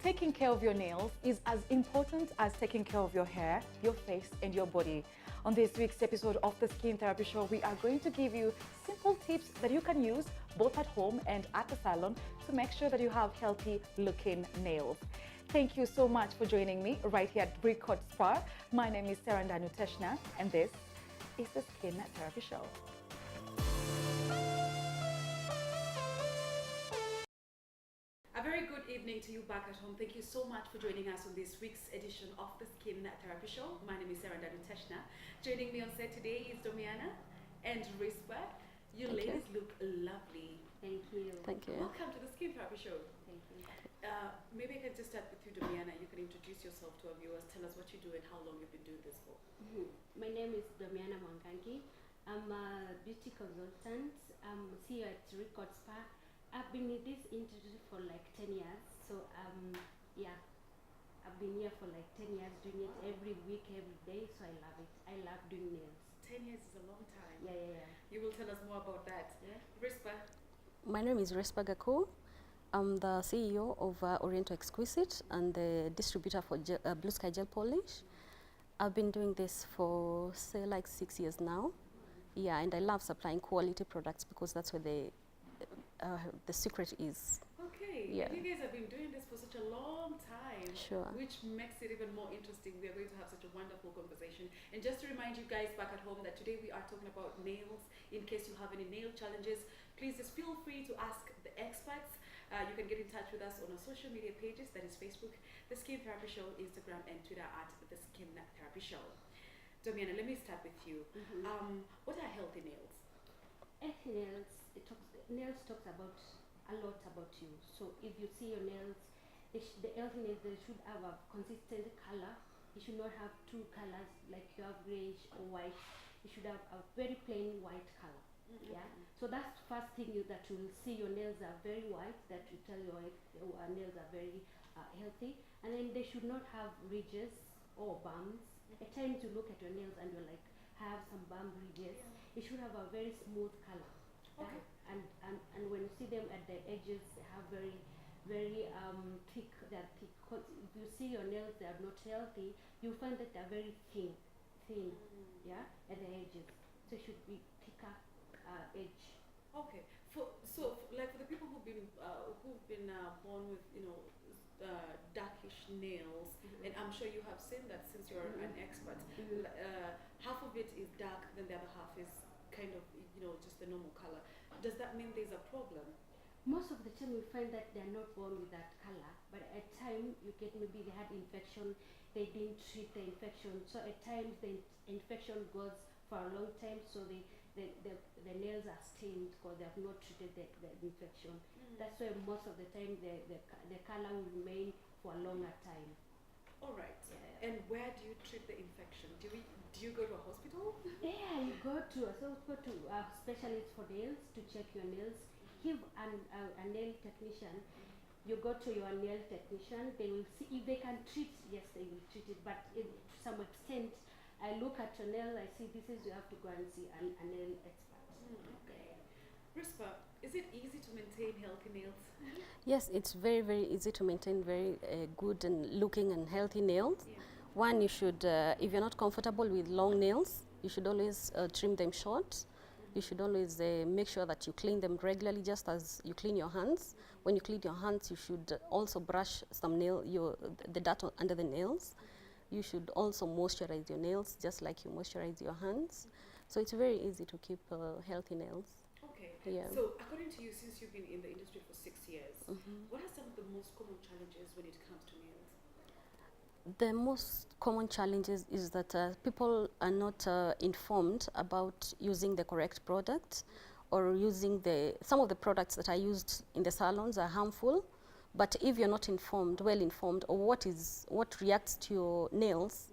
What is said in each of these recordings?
taking care of your nails is as important as taking care of your hair, your face, and your body. On this week's episode of the Skin Therapy Show, we are going to give you simple tips that you can use both at home and at the salon to make sure that you have healthy looking nails. Thank you so much for joining me right here at Brickcourt Spa. My name is Sarah Ndanu Teshna, and this is the Skin Therapy Show. A very good evening to you back at home. Thank you so much for joining us on this week's edition of the Skin Therapy Show. My name is Sarah Ndanu Teshna. Joining me on set today is Domiana and Rispa. You ladies look lovely. Thank you. Thank you. Welcome to the Skin Therapy Show. Thank you. Maybe I can just start with you, Domiana. You can introduce yourself to our viewers. Tell us what you do and how long you've been doing this for. My name is Domiana Mwangangi. I'm a beauty consultant. I'm here at Brickcourt Spa. I've been in this industry for like 10 years. So yeah, I've been here for like 10 years doing it every week, every day. So I love it. I love doing nails. 10 years is a long time. Yeah. You will tell us more about that. Yeah. Rispa. My name is Rispa Gaku. I'm the CEO of Oriental Exquisite and the distributor for Blue Sky Gel Polish. I've been doing this for, say, like 6 years now. Yeah, and I love supplying quality products because that's where the secret is. Okay. Yeah. You guys have been doing this for such a long time. Sure. Which makes it even more interesting. We are going to have such a wonderful conversation. And just to remind you guys back at home that today we are talking about nails. In case you have any nail challenges, please just feel free to ask the experts. You can get in touch with us on our social media pages, that is Facebook, The Skin Therapy Show, Instagram, and Twitter at The Skin Therapy Show. Domiana, let me start with you. What are healthy nails? Healthy nails talks about a lot about you. So if you see your nails, the healthy nails, they should have a consistent color. You should not have two colors like you have grayish or white. You should have a very plain white color. Yeah, so that's the first thing that you will see. Your nails are very white. That you tell your nails are very healthy, and then they should not have ridges or bumps. At times you look at your nails and you're like, have some bump ridges. It should have a very smooth color. Okay. And when you see them at the edges, they have very thick. They're thick. Cause if you see your nails, they are not healthy. You find that they're very thin. Yeah, at the edges. So it should be thicker. Edge. Okay. So like for the people who've been born with darkish nails, and I'm sure you have seen that since you're an expert. Half of it is dark, then the other half is kind of just the normal color. Does that mean there's a problem? Most of the time you find that they're not born with that color, but at time you get maybe they had infection, they didn't treat the infection, so at times the infection goes for a long time, so the nails are stained because they have not treated the infection. That's why most of the time the color will remain for a longer time. All right. Yeah. And where do you treat the infection? Do you go to a hospital? Yeah, you go to a specialist for nails to check your nails. If a nail technician, you go to your nail technician, they will see if they can treat. Yes, they will treat it, but to some extent, I look at your nail, I see this is, you have to go and see a nail expert. Okay. Rispa, is it easy to maintain healthy nails? Yes, it's very, very easy to maintain very good and looking and healthy nails. Yeah. One, you should, if you're not comfortable with long nails, you should always trim them short. You should always make sure that you clean them regularly, just as you clean your hands. When you clean your hands, you should also brush some the dirt under the nails. You should also moisturize your nails, just like you moisturize your hands. So it's very easy to keep healthy nails. Okay. Yeah. So according to you, since you've been in the industry for 6 years, what are some of the most common challenges when it comes to nails? The most common challenges is that people are not informed about using the correct product, or using some of the products that are used in the salons are harmful. But if you're not well informed, or what reacts to your nails,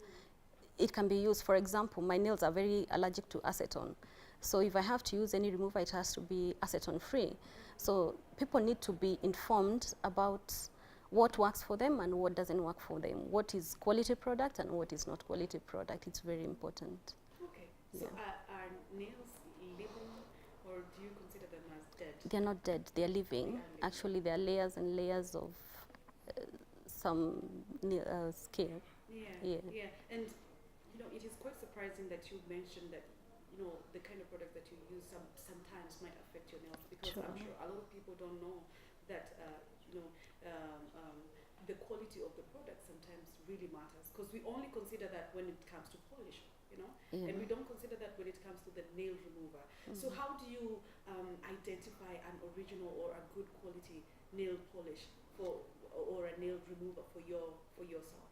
it can be used. For example, my nails are very allergic to acetone. So if I have to use any remover, it has to be acetone free. So people need to be informed about what works for them and what doesn't work for them. What is quality product and what is not quality product. It's very important. Okay. So are nails living, or do you consider them as dead? They're not dead, they're living. Actually, there are layers and layers of some skill. Yeah. And it is quite surprising that you mentioned that the kind of product that you use sometimes might affect your nails, because I'm sure a lot of people don't know that the quality of the product sometimes really matters, because we only consider that when it comes to polish, and we don't consider that when it comes to the nail remover. So how do you identify an original or a good quality nail polish or a nail remover for yourself?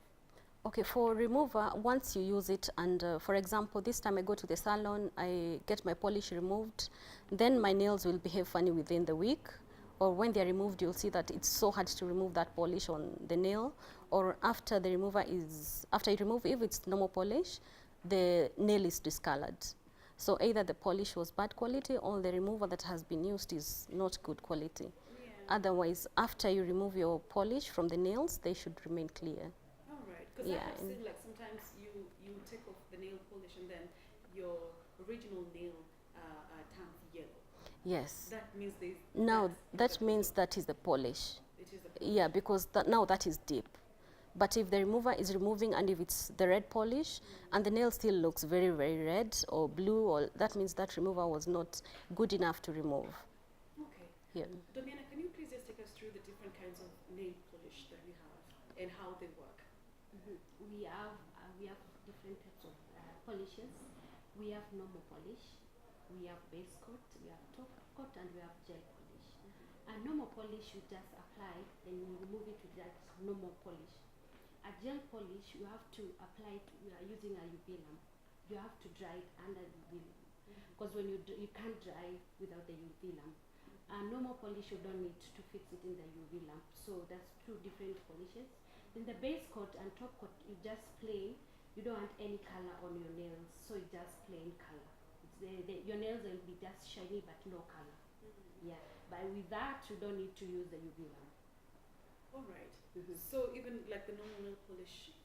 Okay, for remover, once you use it, and for example, this time I go to the salon, I get my polish removed, then my nails will behave funny within the week, or when they're removed, you'll see that it's so hard to remove that polish on the nail, or after the remover after you remove, if it's normal polish, the nail is discolored. So either the polish was bad quality or the remover that has been used is not good quality. Otherwise, after you remove your polish from the nails, they should remain clear. Because I have seen, like, sometimes you take off the nail polish and then your original nail turns yellow. Yes. That means that means that is the polish. It is the polish. Yeah, because now that is deep. But if the remover is removing and if it's the red polish and the nail still looks very, very red or blue, or that means that remover was not good enough to remove. Okay. Yeah. Domiana, can you please just take us through the different kinds of nail polish that we have and how they work? We have different types of polishes. We have normal polish, we have base coat, we have top coat, and we have gel polish. A normal polish you just apply, then you remove it with that normal polish. A gel polish you have to apply it. We are using a UV lamp. You have to dry it under the UV lamp, because when you can't dry without the UV lamp. A normal polish you don't need to fix it in the UV lamp. So that's two different polishes. In the base coat and top coat, you just plain. You don't want any color on your nails, so it's just plain color. Your nails will be just shiny but no color. Yeah, but with that you don't need to use the UV lamp. All right. So even like the normal nail polish,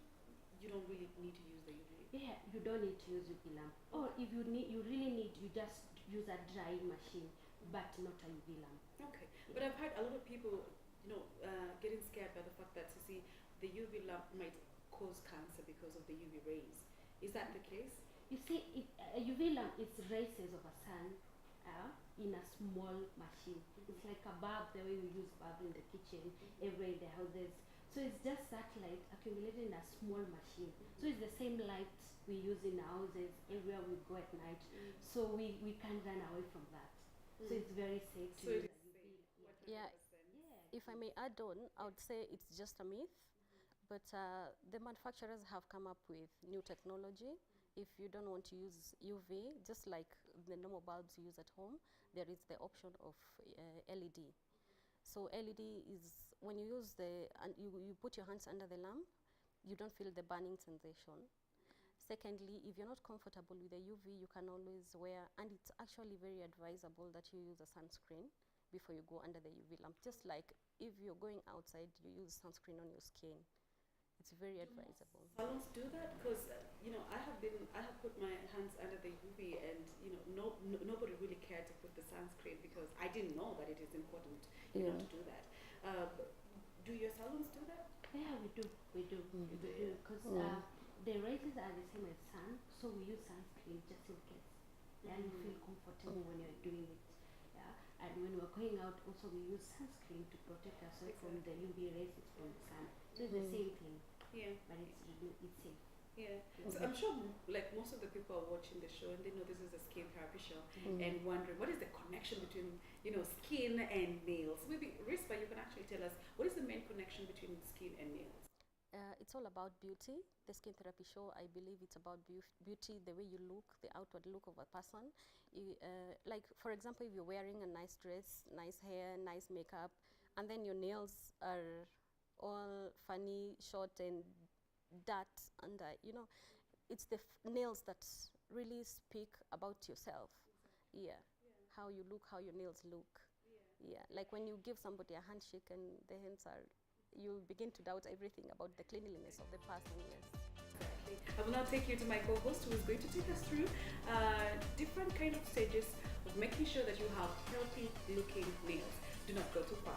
you don't really need to use the UV. Yeah, you don't need to use UV lamp. Or if you really need, you just use a drying machine, but not a UV lamp. Okay, but I've heard a lot of people, getting scared by the fact that the UV lamp might cause cancer because of the UV rays. Is that the case? You see, a UV lamp is rays of a sun in a small machine. It's like a bulb, the way we use bulb in the kitchen, everywhere in the houses. So it's just that light accumulated in a small machine. So it's the same light we use in our houses everywhere we go at night. So we can't run away from that. So it's very safe to use a UV. Yeah. If I may add on, I would say it's just a myth. But the manufacturers have come up with new technology. If you don't want to use UV, just like the normal bulbs you use at home, there is the option of LED. So LED is when you use you put your hands under the lamp, you don't feel the burning sensation. Secondly, if you're not comfortable with the UV, you can always wear, and it's actually very advisable that you use a sunscreen before you go under the UV lamp. Just like if you're going outside, you use sunscreen on your skin. It's very advisable. Salons do that, because I have put my hands under the UV, and nobody really cared to put the sunscreen because I didn't know that it is important to do that. Do your salons do that? Yeah, we do. Because the rays are the same as sun, so we use sunscreen just in case. And you feel comfortable when you're doing it. And when we're going out, also we use sunscreen to protect ourselves from the UV rays from the sun. So it's the same thing. Yeah. But it's safe. Yeah. So I'm sure like most of the people are watching the show and they know this is a skin therapy show and wondering what is the connection between skin and nails. Maybe Rispa, you can actually tell us what is the main connection between skin and nails. It's all about beauty. The skin therapy show, I believe it's about beauty, the way you look, the outward look of a person. Like, for example, if you're wearing a nice dress, nice hair, nice makeup, and then your nails are all funny, short, and dirt under, it's the nails that really speak about yourself. Yeah. How you look, how your nails look. Yeah. Like when you give somebody a handshake and the hands you'll begin to doubt everything about the cleanliness of the person. Yes. Exactly. I will now take you to my co-host who is going to take us through different kind of stages of making sure that you have healthy looking nails. Do not go too far.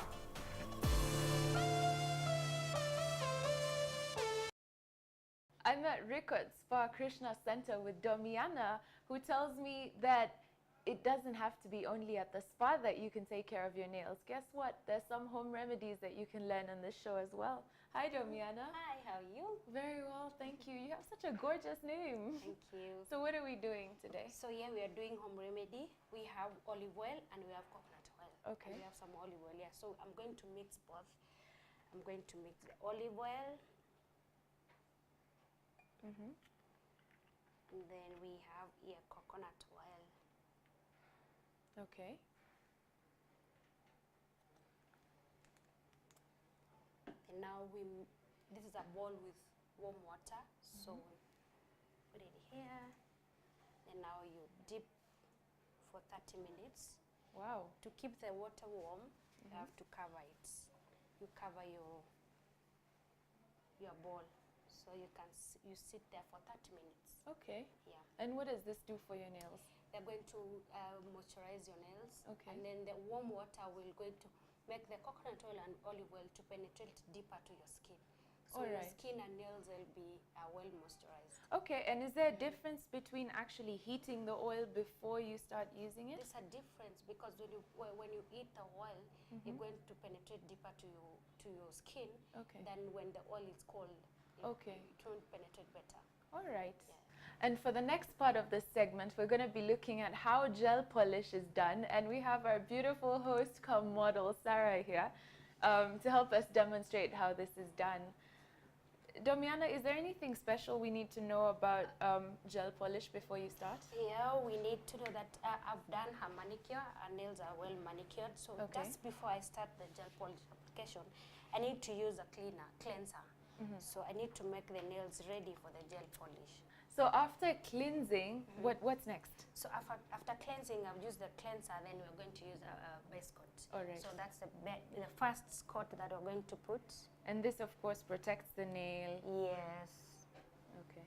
at Rikut Spa Krishna Center with Domiana, who tells me that it doesn't have to be only at the spa that you can take care of your nails. Guess what? There's some home remedies that you can learn on this show as well. Hi, Domiana. Hi, how are you? Very well, thank you. You have such a gorgeous name. Thank you. So what are we doing today? So here we are doing home remedy. We have olive oil and we have coconut oil. Okay. And we have some olive oil here. So I'm going to mix both. I'm going to mix the olive oil. Mm-hmm. And then we have here coconut oil. Okay. And now this is a bowl with warm water. So put it here. And now you dip for 30 minutes. Wow. To keep the water warm, you have to cover it. You cover your bowl, so you sit there for 30 minutes. Okay. Yeah. And what does this do for your nails? They're going to moisturize your nails. Okay. And then the warm water will going to make the coconut oil and olive oil to penetrate deeper to your skin. So your Alright. skin and nails will be well moisturized. Okay, and is there a difference between actually heating the oil before you start using it? There's a difference because when you eat the oil, you're going to penetrate deeper to your skin Okay. than when the oil is cold. Okay. It won't penetrate better. All right. Yeah. And for the next part of this segment, we're going to be looking at how gel polish is done. And we have our beautiful host come model, Sarah, here to help us demonstrate how this is done. Domiana, is there anything special we need to know about gel polish before you start? Yeah, we need to know that I've done her manicure. Her nails are well manicured. So Okay. just before I start the gel polish application, I need to use a cleanser. So I need to make the nails ready for the gel polish. So after cleansing, what's next? So after cleansing, I've used the cleanser, then we're going to use a base coat. All right. So that's the first coat that we're going to put. And this, of course, protects the nail. Yes. Okay.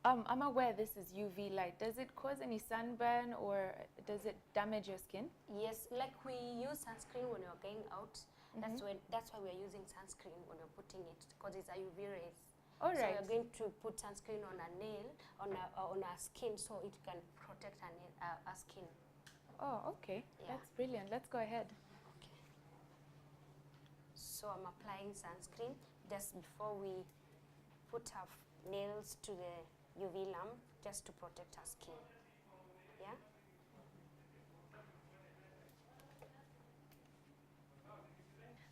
I'm aware this is UV light. Does it cause any sunburn or does it damage your skin? Yes, like we use sunscreen when you're going out. That's why we're using sunscreen when we're putting it, because it's a UV rays. All So right. we're going to put sunscreen on a nail, on our skin, so it can protect our skin. Oh, okay. Yeah. That's brilliant. Let's go ahead. Okay. So I'm applying sunscreen just before we put our nails to the UV lamp, just to protect our skin. Yeah.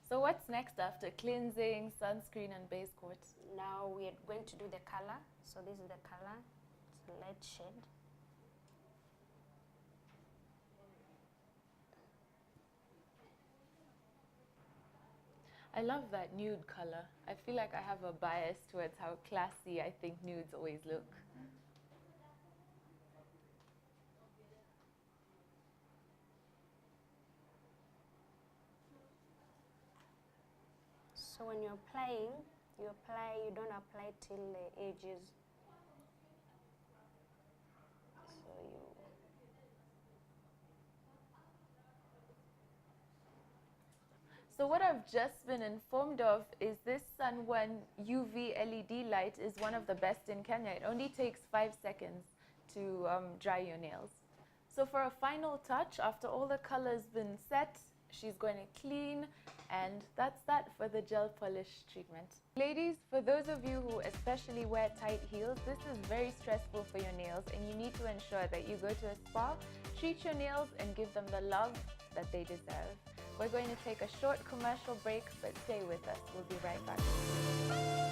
So what's next after cleansing, sunscreen, and base coat? Now we are going to do the color. So this is the color. It's a light shade. I love that nude color. I feel like I have a bias towards how classy I think nudes always look. So when you're applying, you don't apply till the edges. So So what I've just been informed of is this Sun1 UV LED light is one of the best in Kenya. It only takes 5 seconds to dry your nails. So for a final touch, after all the color's been set, she's going to clean, and that's that for the gel polish treatment. Ladies, for those of you who especially wear tight heels, this is very stressful for your nails, and you need to ensure that you go to a spa, treat your nails, and give them the love that they deserve. We're going to take a short commercial break, but stay with us. We'll be right back.